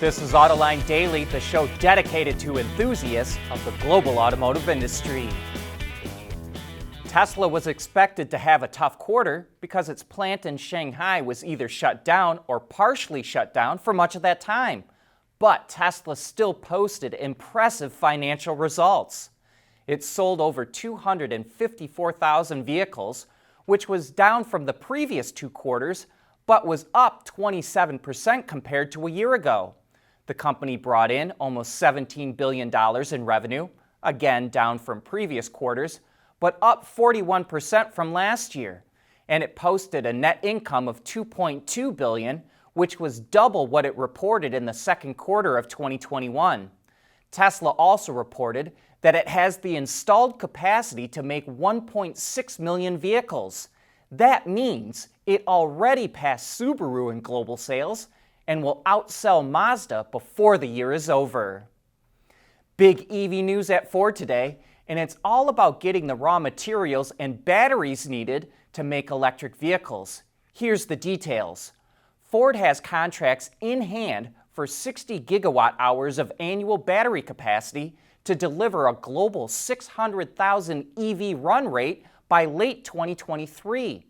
This is Autoline Daily, the show dedicated to enthusiasts of the global automotive industry. Tesla was expected to have a tough quarter because its plant in Shanghai was either shut down or partially shut down for much of that time. But Tesla still posted impressive financial results. It sold over 254,000 vehicles, which was down from the previous two quarters, but was up 27% compared to a year ago. The company brought in almost $17 billion in revenue, again down from previous quarters, but up 41% from last year. And it posted a net income of $2.2 billion, which was double what it reported in the second quarter of 2021. Tesla also reported that it has the installed capacity to make 1.6 million vehicles. That means it already passed Subaru in global sales and will outsell Mazda before the year is over. Big EV news at Ford today, and it's all about getting the raw materials and batteries needed to make electric vehicles. Here's the details. Ford has contracts in hand for 60 gigawatt hours of annual battery capacity to deliver a global 600,000 EV run rate by late 2023.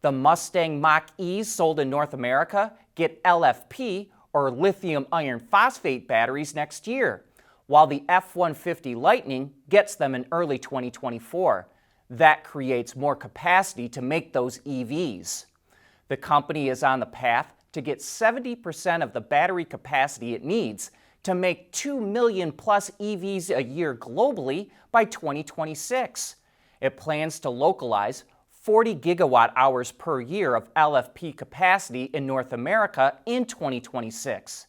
The Mustang Mach-E's sold in North America get LFP, or lithium iron phosphate batteries, next year, while the F-150 Lightning gets them in early 2024. That creates more capacity to make those EVs. The company is on the path to get 70% of the battery capacity it needs to make 2 million plus EVs a year globally by 2026. It plans to localize 40 gigawatt hours per year of LFP capacity in North America in 2026.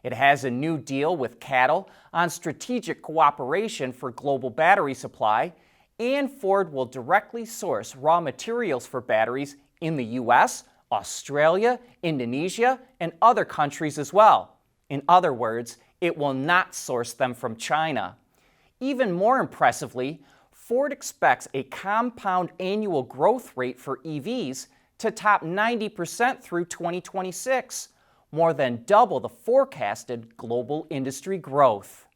It has a new deal with CATL on strategic cooperation for global battery supply, and Ford will directly source raw materials for batteries in the US, Australia, Indonesia, and other countries as well. In other words, it will not source them from China. Even more impressively, Ford expects a compound annual growth rate for EVs to top 90% through 2026, more than double the forecasted global industry growth.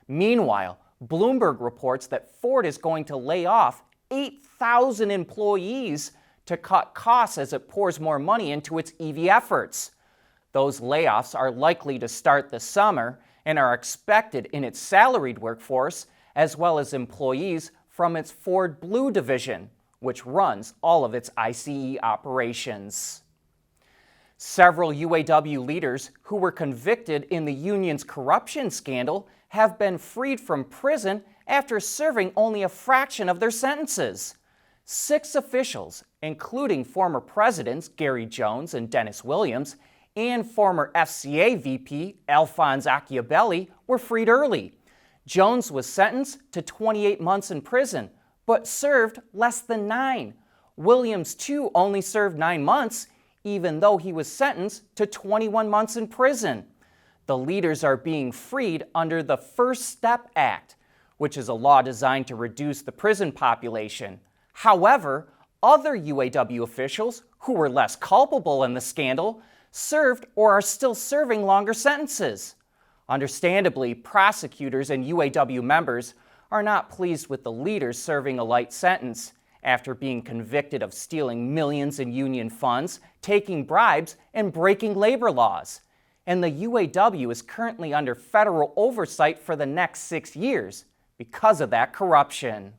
Meanwhile, Bloomberg reports that Ford is going to lay off 8,000 employees to cut costs as it pours more money into its EV efforts. Those layoffs are likely to start this summer and are expected in its salaried workforce, as well as employees from its Ford Blue division, which runs all of its ICE operations. Several UAW leaders who were convicted in the union's corruption scandal have been freed from prison after serving only a fraction of their sentences. 6 officials, including former presidents Gary Jones and Dennis Williams, and former FCA VP Alphonse Acciabelli, were freed early. Jones was sentenced to 28 months in prison, but served less than 9. Williams, too, only served 9 months, even though he was sentenced to 21 months in prison. The leaders are being freed under the First Step Act, which is a law designed to reduce the prison population. However, other UAW officials who were less culpable in the scandal served or are still serving longer sentences. Understandably, prosecutors and UAW members are not pleased with the leaders serving a light sentence after being convicted of stealing millions in union funds, taking bribes, and breaking labor laws. And the UAW is currently under federal oversight for the next 6 years because of that corruption.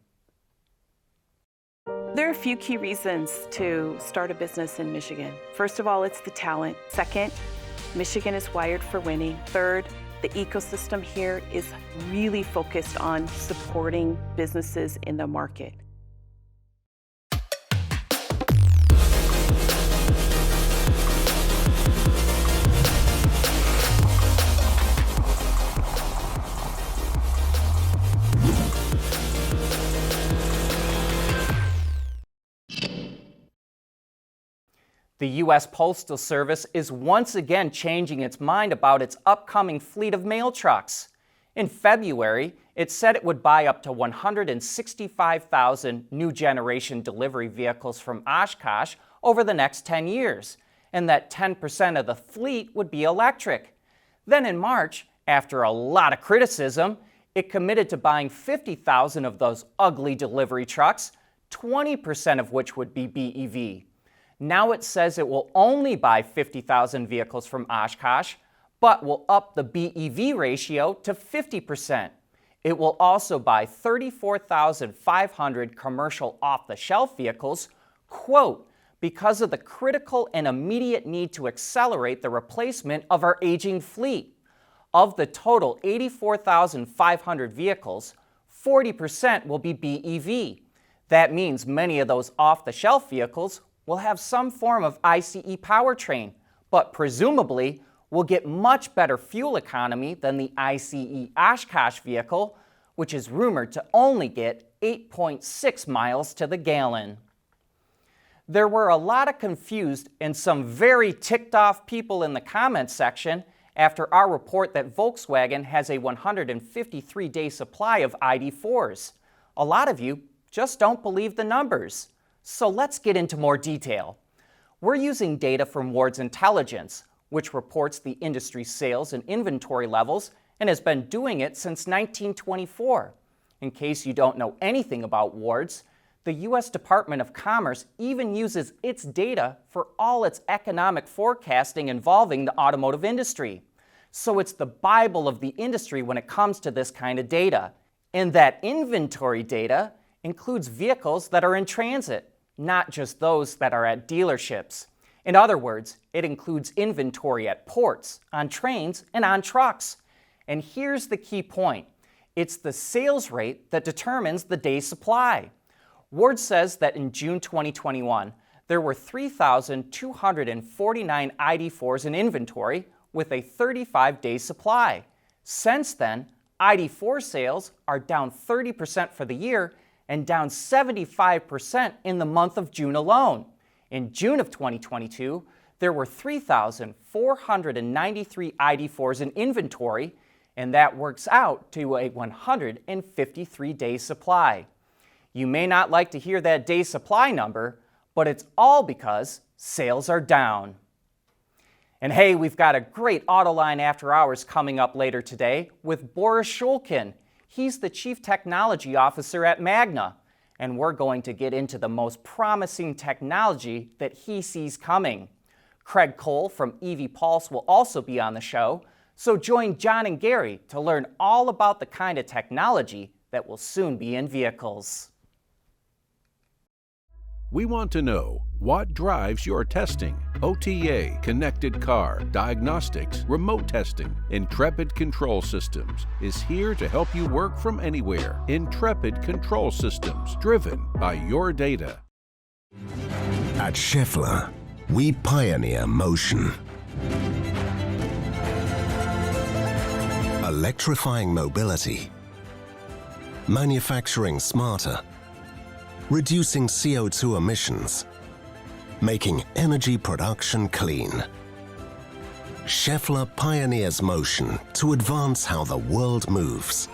There are a few key reasons to start a business in Michigan. First of all, it's the talent. Second, Michigan is wired for winning. Third, the ecosystem here is really focused on supporting businesses in the market. The U.S. Postal Service is once again changing its mind about its upcoming fleet of mail trucks. In February, it said it would buy up to 165,000 new generation delivery vehicles from Oshkosh over the next 10 years, and that 10% of the fleet would be electric. Then in March, after a lot of criticism, it committed to buying 50,000 of those ugly delivery trucks, 20% of which would be BEV. Now it says it will only buy 50,000 vehicles from Oshkosh, but will up the BEV ratio to 50%. It will also buy 34,500 commercial off-the-shelf vehicles, quote, because of the critical and immediate need to accelerate the replacement of our aging fleet. Of the total 84,500 vehicles, 40% will be BEV. That means many of those off-the-shelf vehicles will have some form of ICE powertrain, but presumably will get much better fuel economy than the ICE Oshkosh vehicle, which is rumored to only get 8.6 miles to the gallon. There were a lot of confused and some very ticked off people in the comments section after our report that Volkswagen has a 153-day supply of ID4s. A lot of you just don't believe the numbers. So let's get into more detail. We're using data from Ward's Intelligence, which reports the industry's sales and inventory levels and has been doing it since 1924. In case you don't know anything about Ward's, the U.S. Department of Commerce even uses its data for all its economic forecasting involving the automotive industry. So it's the Bible of the industry when it comes to this kind of data. And that inventory data includes vehicles that are in transit, not just those that are at dealerships. In other words, it includes inventory at ports, on trains, and on trucks. And here's the key point. It's the sales rate that determines the day's supply. Ward says that in June 2021, there were 3,249 ID4s in inventory with a 35-day supply. Since then, ID4 sales are down 30% for the year and down 75% in the month of June alone. In June of 2022, there were 3,493 ID4s in inventory, and that works out to a 153-day supply. You may not like to hear that day supply number, but it's all because sales are down. And hey, we've got a great Autoline After Hours coming up later today with Boris Shulkin. He's the Chief Technology Officer at Magna, and we're going to get into the most promising technology that he sees coming. Craig Cole from EV Pulse will also be on the show, so join John and Gary to learn all about the kind of technology that will soon be in vehicles. We want to know what drives your testing. OTA, connected car, diagnostics, remote testing. Intrepid Control Systems is here to help you work from anywhere. Intrepid Control Systems, driven by your data. At Schaeffler, we pioneer motion. Electrifying mobility. Manufacturing smarter. Reducing CO2 emissions, making energy production clean. Schaeffler pioneers motion to advance how the world moves.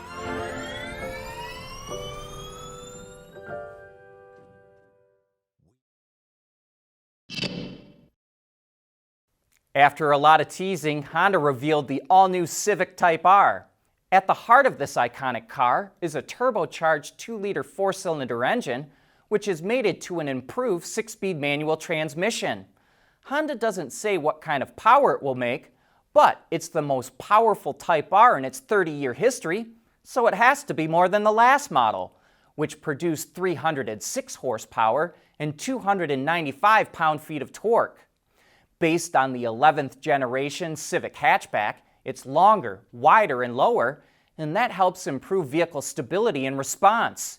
After a lot of teasing, Honda revealed the all-new Civic Type R. At the heart of this iconic car is a turbocharged 2-liter 4-cylinder engine, which is mated to an improved 6-speed manual transmission. Honda doesn't say what kind of power it will make, but it's the most powerful Type R in its 30-year history, so it has to be more than the last model, which produced 306 horsepower and 295 pound-feet of torque. Based on the 11th generation Civic hatchback, it's longer, wider, and lower, and that helps improve vehicle stability and response.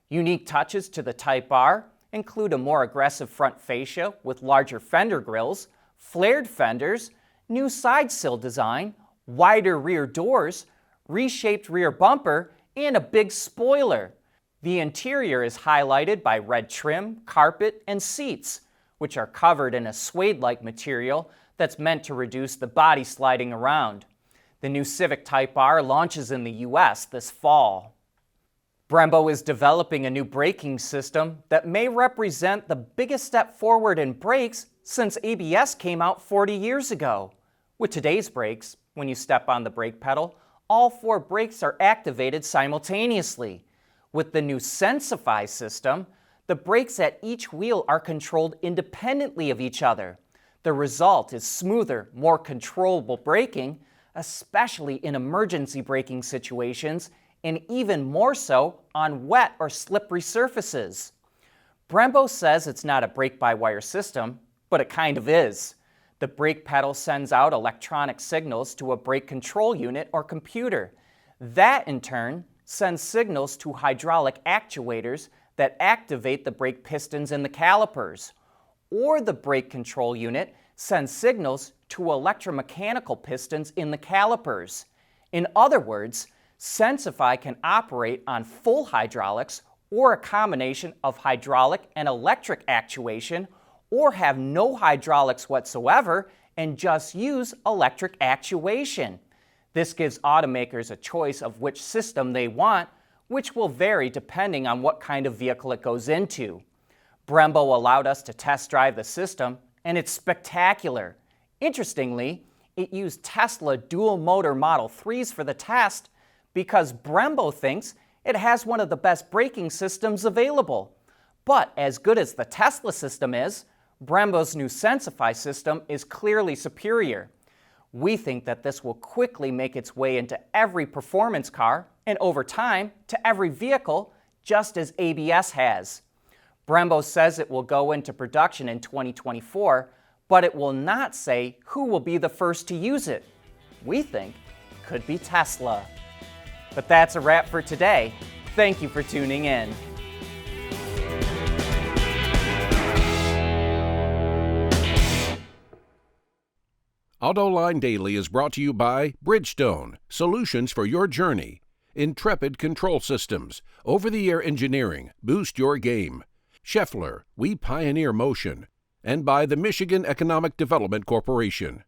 Unique touches to the Type R include a more aggressive front fascia with larger fender grills, flared fenders, new side sill design, wider rear doors, reshaped rear bumper, and a big spoiler. The interior is highlighted by red trim, carpet, and seats, which are covered in a suede-like material that's meant to reduce the body sliding around. The new Civic Type R launches in the US this fall. Brembo is developing a new braking system that may represent the biggest step forward in brakes since ABS came out 40 years ago. With today's brakes, when you step on the brake pedal, all 4 brakes are activated simultaneously. With the new Sensify system, the brakes at each wheel are controlled independently of each other. The result is smoother, more controllable braking, especially in emergency braking situations, and even more so on wet or slippery surfaces. Brembo says it's not a brake-by-wire system, but it kind of is. The brake pedal sends out electronic signals to a brake control unit or computer. That, in turn, sends signals to hydraulic actuators that activate the brake pistons in the calipers. Or the brake control unit sends signals to electromechanical pistons in the calipers. In other words, Sensify can operate on full hydraulics or a combination of hydraulic and electric actuation, or have no hydraulics whatsoever and just use electric actuation. This gives automakers a choice of which system they want, which will vary depending on what kind of vehicle it goes into. Brembo allowed us to test drive the system, and it's spectacular. Interestingly, it used Tesla dual motor Model 3s for the test because Brembo thinks it has one of the best braking systems available. But as good as the Tesla system is, Brembo's new Sensify system is clearly superior. We think that this will quickly make its way into every performance car and over time to every vehicle, just as ABS has. Brembo says it will go into production in 2024, but it will not say who will be the first to use it. We think it could be Tesla. But that's a wrap for today. Thank you for tuning in. Autoline Daily is brought to you by Bridgestone, solutions for your journey. Intrepid Control Systems, over-the-air engineering, boost your game. Scheffler, we pioneer motion. And by the Michigan Economic Development Corporation.